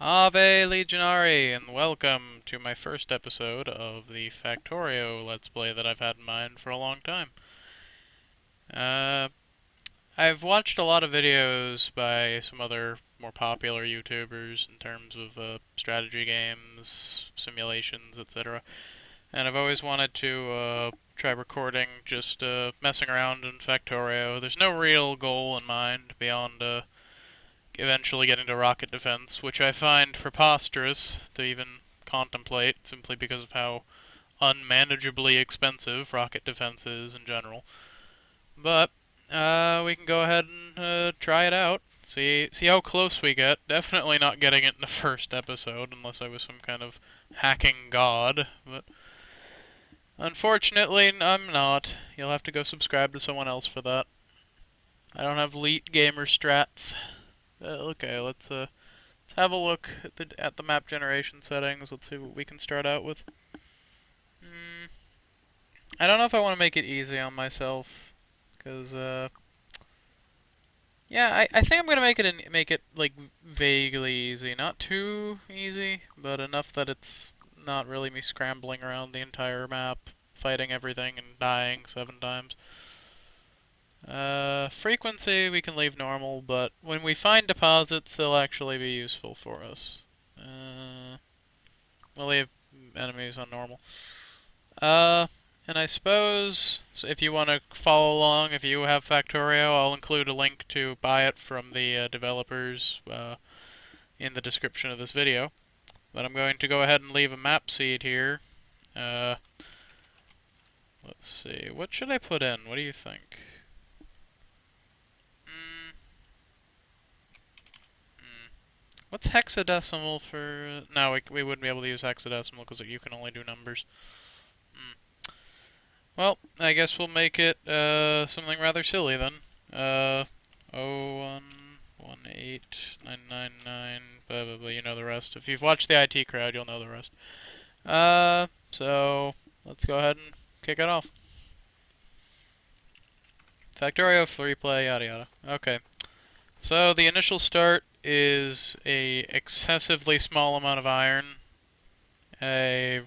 Ave Legionari, and welcome to my first episode of the Factorio Let's Play that I've had in mind for a long time. Uh, I've watched a lot of videos by some other more popular YouTubers in terms of strategy games, simulations, etc. And I've always wanted to try recording just messing around in Factorio. There's no real goal in mind beyond eventually getting to rocket defense, which I find preposterous to even contemplate simply because of how unmanageably expensive rocket defense is in general. But we can go ahead and try it out. See how close we get. Definitely not getting it in the first episode unless I was some kind of hacking god, but unfortunately I'm not. You'll have to go subscribe to someone else for that. I don't have elite gamer strats. Okay, let's have a look at the map generation settings. Let's see what we can start out with. I don't know if I want to make it easy on myself, because yeah, I think I'm gonna make it like vaguely easy, not too easy, but enough that it's not really me scrambling around the entire map, fighting everything and dying 7 times. Frequency we can leave normal, but when we find deposits, they'll actually be useful for us. We'll leave enemies on normal. Uh, and I suppose so if you want to follow along, if you have Factorio, I'll include a link to buy it from the developers in the description of this video. But I'm going to go ahead and leave a map seed here. Uh, let's see, what should I put in? What do you think? Mm, What's hexadecimal for? No, we wouldn't be able to use hexadecimal because you can only do numbers. Mm. Well, I guess we'll make it something rather silly then. 0118999, blah blah blah, you know the rest. If you've watched the IT crowd, you'll know the rest. So let's go ahead and kick it off. Factorio, free play, yada yada. Okay. So the initial start is a excessively small amount of iron, a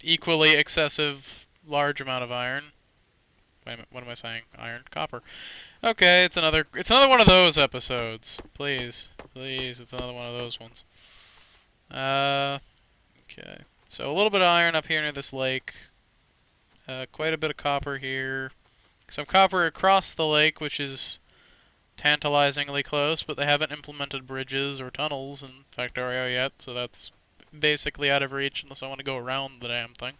equally excessive large amount of iron. Wait a minute, what am I saying? Iron, copper. Okay, it's another one of those episodes. Please, please, it's another one of those ones. Okay. So a little bit of iron up here near this lake. Quite a bit of copper here. Some copper across the lake, which is tantalizingly close, but they haven't implemented bridges or tunnels in Factorio yet, so that's basically out of reach unless I want to go around the damn thing.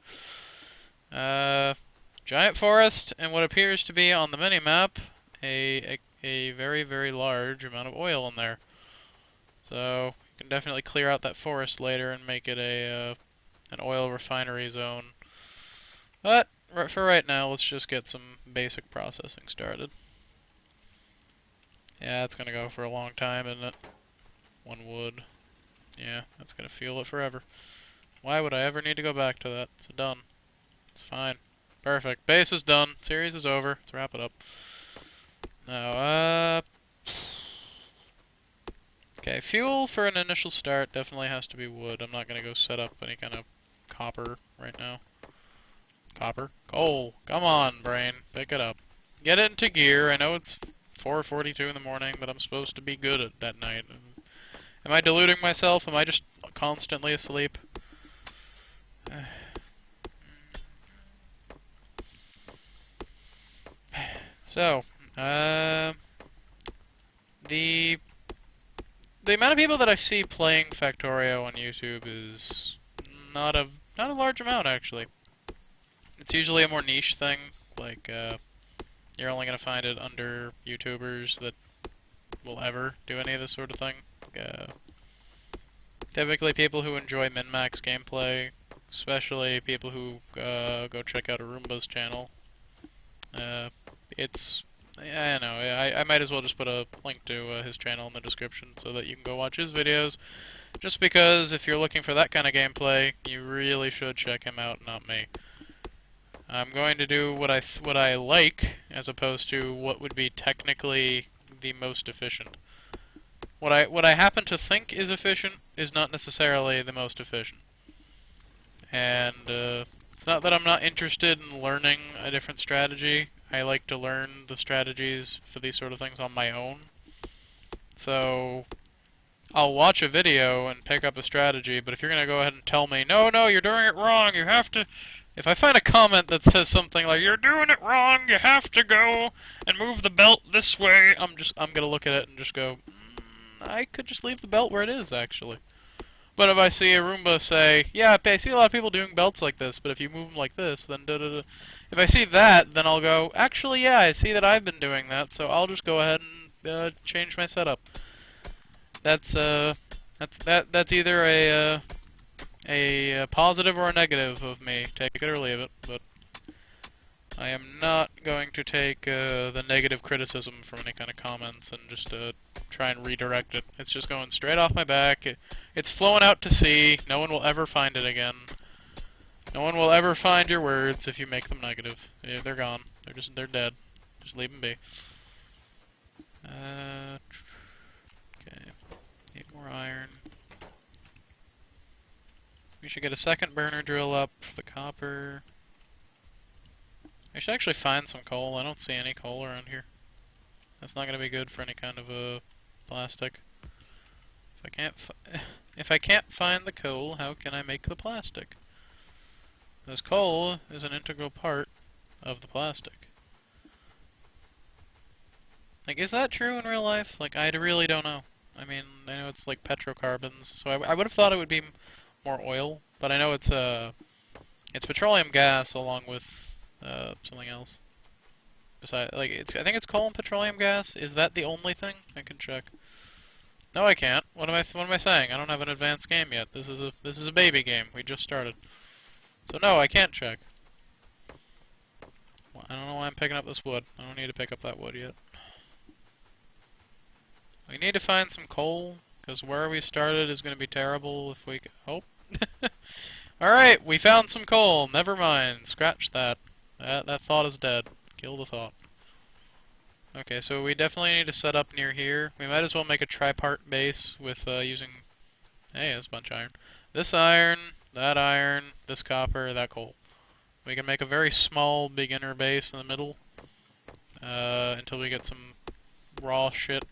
Giant forest, and what appears to be on the minimap a very, very large amount of oil in there. So you can definitely clear out that forest later and make it an oil refinery zone. But for right now, let's just get some basic processing started. Yeah, it's gonna go for a long time, isn't it? One wood. Yeah, that's gonna fuel it forever. Why would I ever need to go back to that? It's done. It's fine. Perfect. Base is done. Series is over. Let's wrap it up. Now, okay, fuel for an initial start definitely has to be wood. I'm not gonna go set up any kind of copper right now. Copper? Coal! Come on, brain. Pick it up. Get it into gear. I know it's 4:42 in the morning, but I'm supposed to be good at that night. Am I deluding myself? Am I just constantly asleep? So, the amount of people that I see playing Factorio on YouTube is not a large amount actually. It's usually a more niche thing, like you're only gonna find it under YouTubers that will ever do any of this sort of thing. Typically people who enjoy min-max gameplay, especially people who go check out Arumba's channel. I don't know, I might as well just put a link to his channel in the description so that you can go watch his videos. Just because if you're looking for that kind of gameplay, you really should check him out, not me. I'm going to do what I like, as opposed to what would be technically the most efficient. What I happen to think is efficient is not necessarily the most efficient. And it's not that I'm not interested in learning a different strategy. I like to learn the strategies for these sort of things on my own. So I'll watch a video and pick up a strategy, but if you're gonna go ahead and tell me, no, no, you're doing it wrong, you have to... If I find a comment that says something like, you're doing it wrong, you have to go and move the belt this way, I'm gonna look at it and just go, I could just leave the belt where it is, actually. But if I see a Roomba say, yeah, I see a lot of people doing belts like this, but if you move them like this, then da-da-da. If I see that, then I'll go, actually, yeah, I see that I've been doing that, so I'll just go ahead and change my setup. That's either a positive or a negative of me. Take it or leave it, but I am not going to take the negative criticism from any kind of comments and just try and redirect it. It's just going straight off my back. It's flowing out to sea. No one will ever find it again. No one will ever find your words if you make them negative. Yeah, they're gone. They're dead. Just leave them be. Okay. Need more iron. We should get a second burner drill up for the copper. I should actually find some coal. I don't see any coal around here. That's not going to be good for any kind of plastic. If I can't find the coal, how can I make the plastic? This coal is an integral part of the plastic. Like, is that true in real life? Like, I really don't know. I mean, I know it's like petrocarbons, so I would have thought it would be more oil, but I know it's petroleum gas along with something else. Besides, like, I think it's coal and petroleum gas. Is that the only thing? I can check. No, I can't. What am I saying? I don't have an advanced game yet. This is a baby game. We just started. So no, I can't check. Well, I don't know why I'm picking up this wood. I don't need to pick up that wood yet. We need to find some coal, because where we started is going to be terrible if we... Oh. Alright, we found some coal. Never mind. Scratch that. That thought is dead. Kill the thought. Okay, so we definitely need to set up near here. We might as well make a tripart base with using... Hey, that's a bunch of iron. This iron, this copper, that coal. We can make a very small beginner base in the middle until we get some raw shit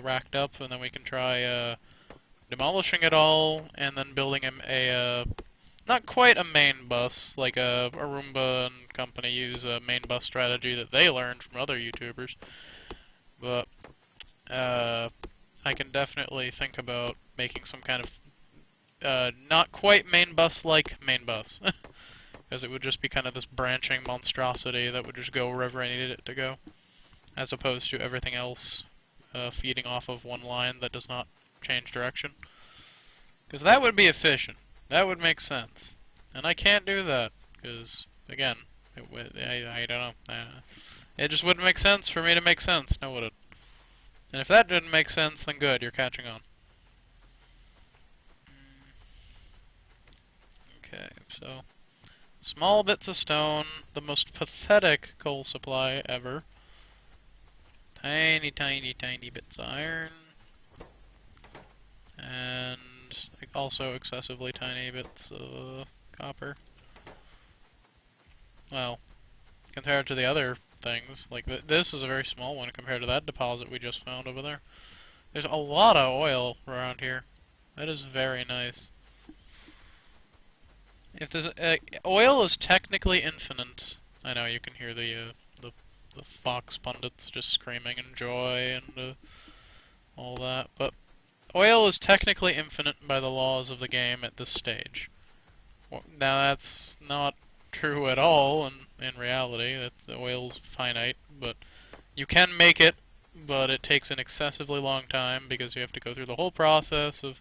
racked up, and then we can try demolishing it all and then building a not quite a main bus, like Roomba and company use a main bus strategy that they learned from other YouTubers. But I can definitely think about making some kind of not quite main bus-like main bus. Because it would just be kind of this branching monstrosity that would just go wherever I needed it to go. As opposed to everything else feeding off of one line that does not change direction. Because that would be efficient. That would make sense. And I can't do that. Because, again, I don't know. It just wouldn't make sense for me to make sense, now would it? And if that didn't make sense, then good, you're catching on. Okay, so... Small bits of stone, the most pathetic coal supply ever. Tiny, tiny, tiny bits of iron. And also excessively tiny bits of copper. Well, compared to the other things, like this is a very small one compared to that deposit we just found over there. There's a lot of oil around here. That is very nice. If there's oil is technically infinite. I know you can hear the Fox pundits just screaming in joy and all that, but oil is technically infinite by the laws of the game at this stage. Now that's not true at all in reality. That the oil's finite, but you can make it, but it takes an excessively long time because you have to go through the whole process of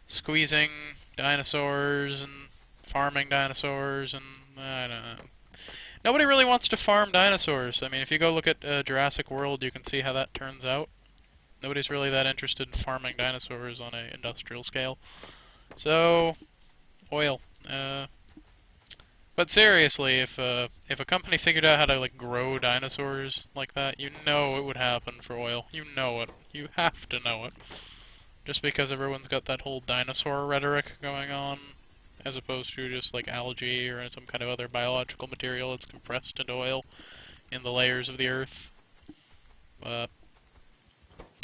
squeezing dinosaurs and farming dinosaurs, and I don't know. Nobody really wants to farm dinosaurs. I mean, if you go look at Jurassic World, you can see how that turns out. Nobody's really that interested in farming dinosaurs on an industrial scale. So, oil. But seriously, if a company figured out how to like grow dinosaurs like that, you know it would happen for oil. You know it. You have to know it. just because everyone's got that whole dinosaur rhetoric going on, as opposed to just like algae or some kind of other biological material that's compressed into oil in the layers of the earth. But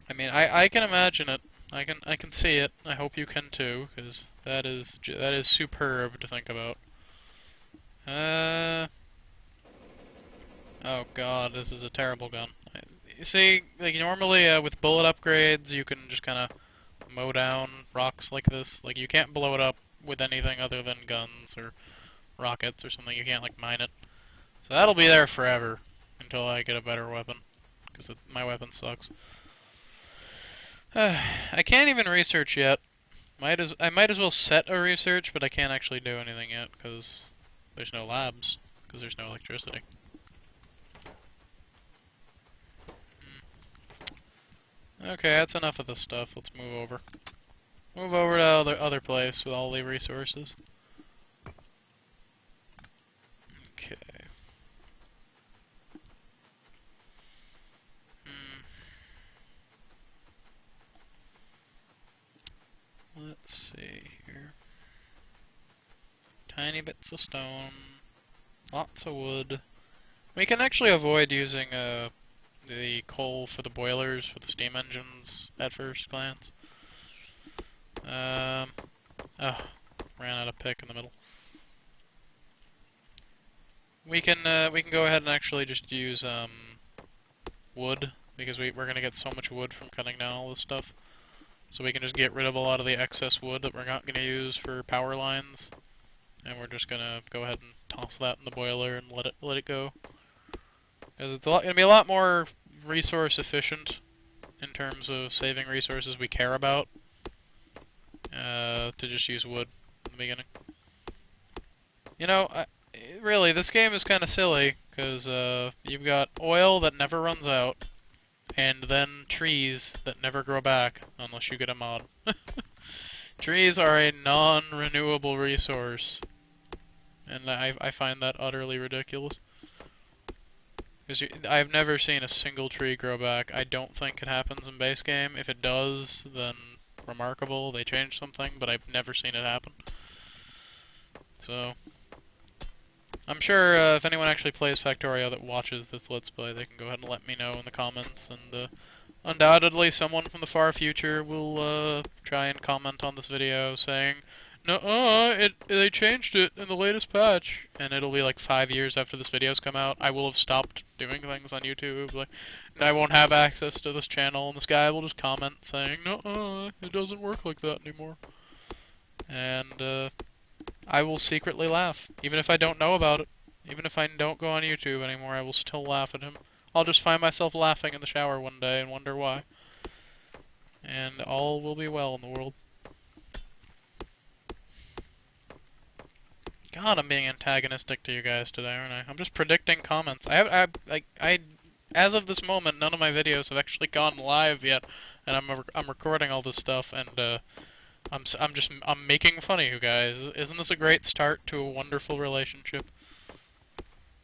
I mean, I can imagine it. I can see it. I hope you can too, because that is superb to think about. Oh god, this is a terrible gun. You see, like normally with bullet upgrades, you can just kind of mow down rocks like this. Like you can't blow it up with anything other than guns or rockets or something. You can't like mine it. So that'll be there forever until I get a better weapon, because my weapon sucks. I can't even research yet. I might as well set a research, but I can't actually do anything yet because there's no labs, because there's no electricity. Okay, that's enough of this stuff. Let's move over. Move over to other place with all the resources. Okay. Let's see here. Tiny bits of stone. Lots of wood. We can actually avoid using the coal for the boilers for the steam engines at first glance. Oh, ran out of pick in the middle. We can go ahead and actually just use wood, because we're gonna get so much wood from cutting down all this stuff. So we can just get rid of a lot of the excess wood that we're not gonna use for power lines, and we're just gonna go ahead and toss that in the boiler and let it go. Because it's gonna be a lot more resource efficient in terms of saving resources we care about to just use wood in the beginning. You know, really, this game is kind of silly because you've got oil that never runs out, and then trees that never grow back unless you get a mod. Trees are a non-renewable resource, and I find that utterly ridiculous. Because I've never seen a single tree grow back. I don't think it happens in base game. If it does, then remarkable, they changed something, but I've never seen it happen. So, I'm sure if anyone actually plays Factorio that watches this Let's Play, they can go ahead and let me know in the comments, and undoubtedly someone from the far future will try and comment on this video saying, "No, they changed it in the latest patch," and it'll be like 5 years after this video's come out. I will have stopped doing things on YouTube, like, I won't have access to this channel, and this guy will just comment saying, "No, it doesn't work like that anymore." And I will secretly laugh, even if I don't know about it. Even if I don't go on YouTube anymore, I will still laugh at him. I'll just find myself laughing in the shower one day and wonder why. And all will be well in the world. God, I'm being antagonistic to you guys today, aren't I? I'm just predicting comments. As of this moment, none of my videos have actually gone live yet, and I'm recording all this stuff, and I'm making fun of you guys. Isn't this a great start to a wonderful relationship?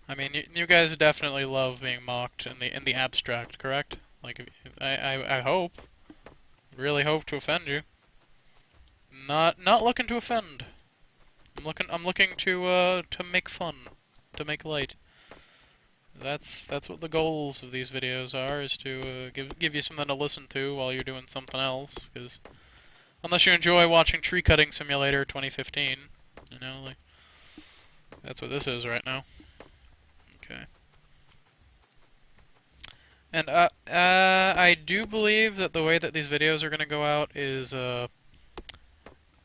I mean, you guys definitely love being mocked in the abstract, correct? Like, I hope, really hope to offend you. Not looking to offend. I'm looking to make fun, to make light. That's what the goals of these videos are, is to give you something to listen to while you're doing something else. Because unless you enjoy watching Tree Cutting Simulator 2015, you know, like, that's what this is right now. Okay. And I do believe that the way that these videos are gonna go out is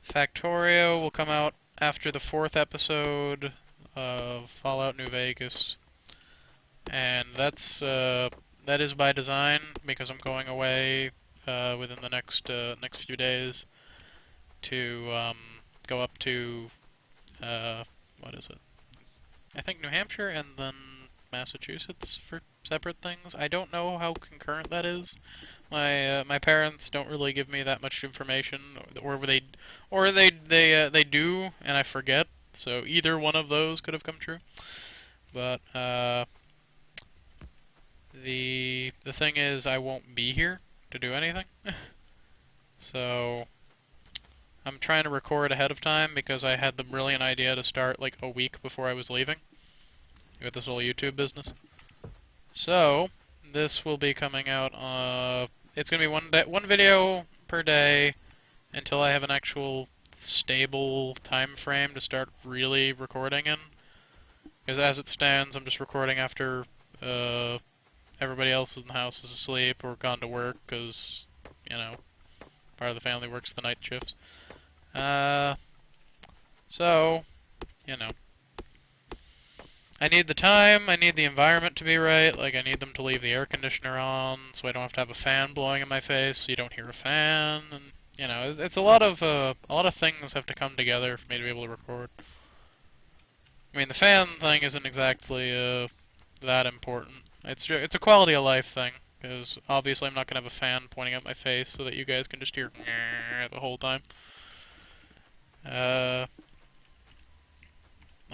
Factorio will come out after the 4th episode of Fallout New Vegas, and that is by design because I'm going away within the next few days to go up to what is it? I think New Hampshire and then Massachusetts for separate things. I don't know how concurrent that is. My parents don't really give me that much information, or they do and I forget. So either one of those could have come true. But the thing is, I won't be here to do anything. So I'm trying to record ahead of time because I had the brilliant idea to start like a week before I was leaving with this whole YouTube business. So this will be coming out. It's gonna be one video per day until I have an actual stable time frame to start really recording in. Because as it stands, I'm just recording after everybody else in the house is asleep or gone to work because, you know, part of the family works the night shifts. So, you know, I need the time, I need the environment to be right, like I need them to leave the air conditioner on so I don't have to have a fan blowing in my face so you don't hear a fan, and, you know, it's a lot of things have to come together for me to be able to record. I mean, the fan thing isn't exactly, that important. It's a quality of life thing, because obviously I'm not going to have a fan pointing at my face so that you guys can just hear the whole time.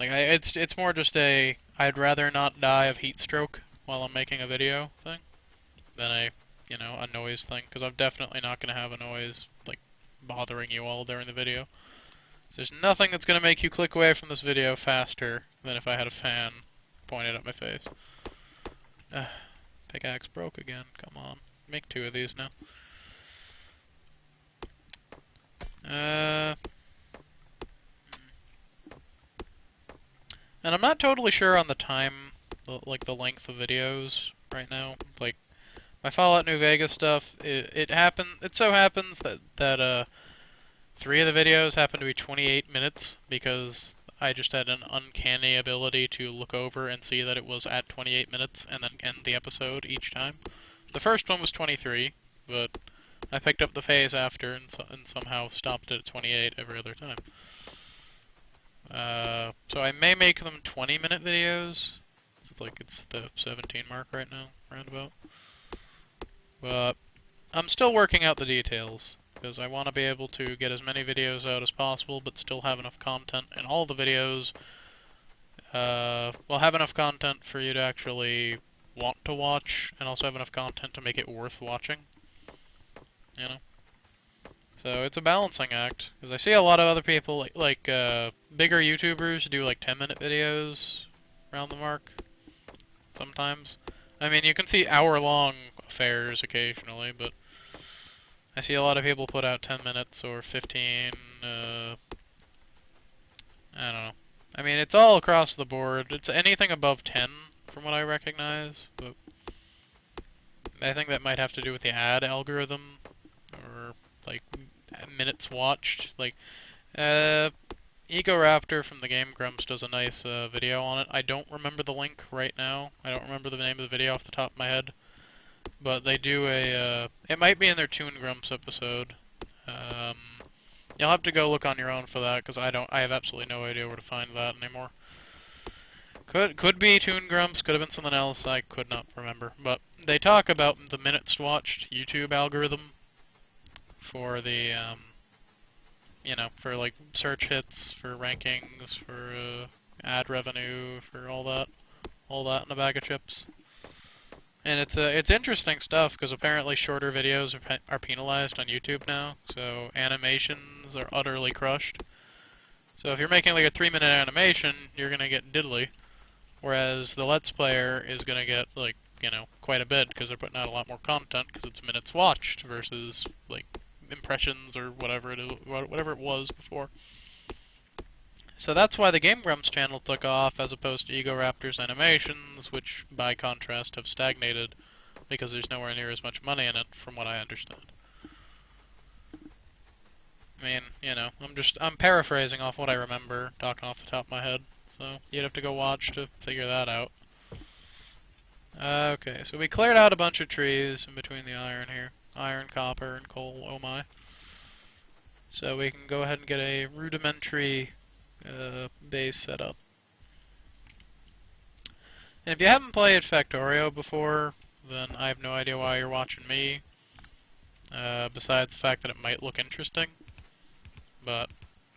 It's more just a I'd rather not die of heat stroke while I'm making a video thing than a noise thing, because I'm definitely not going to have a noise like bothering you all during the video. So there's nothing that's going to make you click away from this video faster than if I had a fan pointed at my face. Pickaxe broke again. Come on. Make 2 of these now. And I'm not totally sure on the time, like the length of videos right now. Like, my Fallout New Vegas stuff, it so happens that 3 of the videos happen to be 28 minutes because I just had an uncanny ability to look over and see that it was at 28 minutes and then end the episode each time. The first one was 23, but I picked up the phase after and somehow stopped it at 28 every other time. So I may make them 20-minute videos. It's the 17 mark right now, roundabout. But I'm still working out the details, because I want to be able to get as many videos out as possible, but still have enough content in all the videos. Have enough content for you to actually want to watch, and also have enough content to make it worth watching. You know? So it's a balancing act, because I see a lot of other people, bigger YouTubers do like 10-minute videos around the mark, sometimes. I mean, you can see hour-long affairs occasionally, but I see a lot of people put out 10 minutes or 15, I don't know. I mean, it's all across the board. It's anything above 10, from what I recognize, but I think that might have to do with the ad algorithm, or, like, minutes watched. Like, Egoraptor from the Game Grumps does a nice video on it. I don't remember the link right now. I don't remember the name of the video off the top of my head. But they do it might be in their Toon Grumps episode. You'll have to go look on your own for that, because I have absolutely no idea where to find that anymore. Could be Toon Grumps, could have been something else, I could not remember. But they talk about the minutes watched YouTube algorithm for the, for like search hits, for rankings, for ad revenue, for all that in a bag of chips. And it's interesting stuff, because apparently shorter videos are penalized on YouTube now, so animations are utterly crushed. So if you're making like a 3-minute animation, you're gonna get diddly, whereas the Let's Player is gonna get like, quite a bit, because they're putting out a lot more content, because it's minutes watched versus like impressions or whatever it was before. So that's why the Game Grumps channel took off, as opposed to Egoraptor's animations, which by contrast have stagnated because there's nowhere near as much money in it, from what I understand. I mean, I'm paraphrasing off what I remember, talking off the top of my head, so you'd have to go watch to figure that out. Okay, so we cleared out a bunch of trees in between the iron here. Iron, copper, and coal, oh my. So we can go ahead and get a rudimentary base set up. And if you haven't played Factorio before, then I have no idea why you're watching me, besides the fact that it might look interesting. But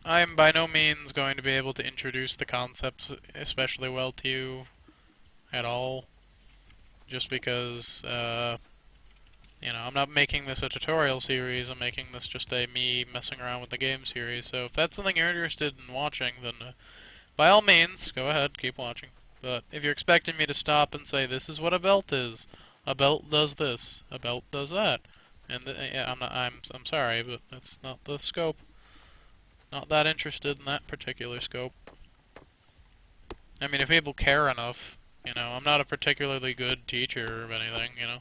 I am by no means going to be able to introduce the concepts especially well to you at all, just because You know, I'm not making this a tutorial series, I'm making this just a me messing around with the game series. So if that's something you're interested in watching, then by all means, go ahead, keep watching. But if you're expecting me to stop and say, this is what a belt is, a belt does this, a belt does that, and yeah, I'm sorry, but that's not the scope. Not that interested in that particular scope. I mean, if people care enough, you know, I'm not a particularly good teacher of anything, you know.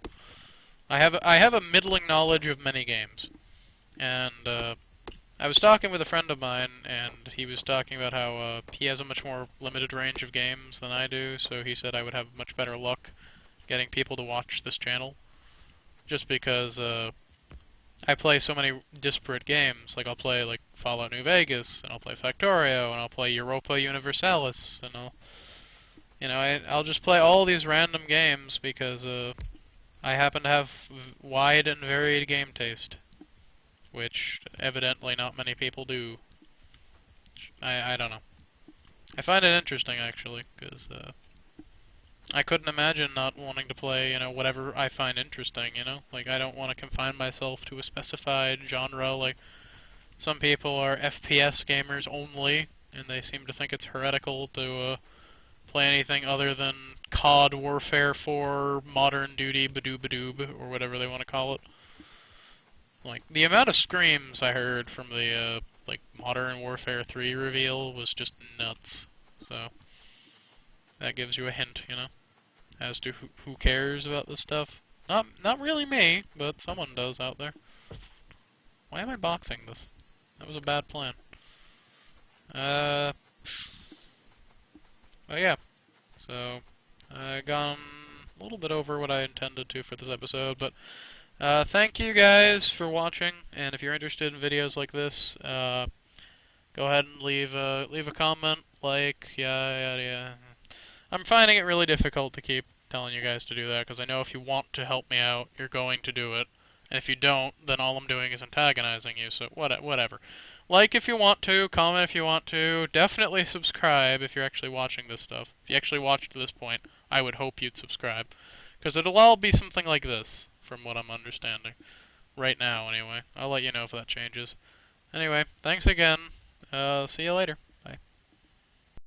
I have a middling knowledge of many games, and I was talking with a friend of mine, and he was talking about how he has a much more limited range of games than I do, so he said I would have much better luck getting people to watch this channel, just because I play so many disparate games. Like I'll play like Fallout New Vegas, and I'll play Factorio, and I'll play Europa Universalis, and I'll just play all these random games because I happen to have wide and varied game taste, which evidently not many people do. I don't know. I find it interesting actually, because I couldn't imagine not wanting to play, you know, whatever I find interesting, you know? Like, I don't want to confine myself to a specified genre, like, some people are FPS gamers only, and they seem to think it's heretical to play anything other than COD Warfare 4, Modern Duty, Badoo Badoob, or whatever they want to call it. Like, the amount of screams I heard from the, like, Modern Warfare 3 reveal was just nuts. So, that gives you a hint, you know? As to who cares about this stuff. Not really me, but someone does out there. Why am I boxing this? That was a bad plan. But yeah. So, I gone a little bit over what I intended to for this episode, but thank you guys for watching, and if you're interested in videos like this, go ahead and leave a comment, like, yeah. I'm finding it really difficult to keep telling you guys to do that, because I know if you want to help me out, you're going to do it. And if you don't, then all I'm doing is antagonizing you, so whatever. Like if you want to, comment if you want to, definitely subscribe if you're actually watching this stuff. If you actually watched to this point, I would hope you'd subscribe. Because it'll all be something like this, from what I'm understanding. Right now, anyway. I'll let you know if that changes. Anyway, thanks again. See you later.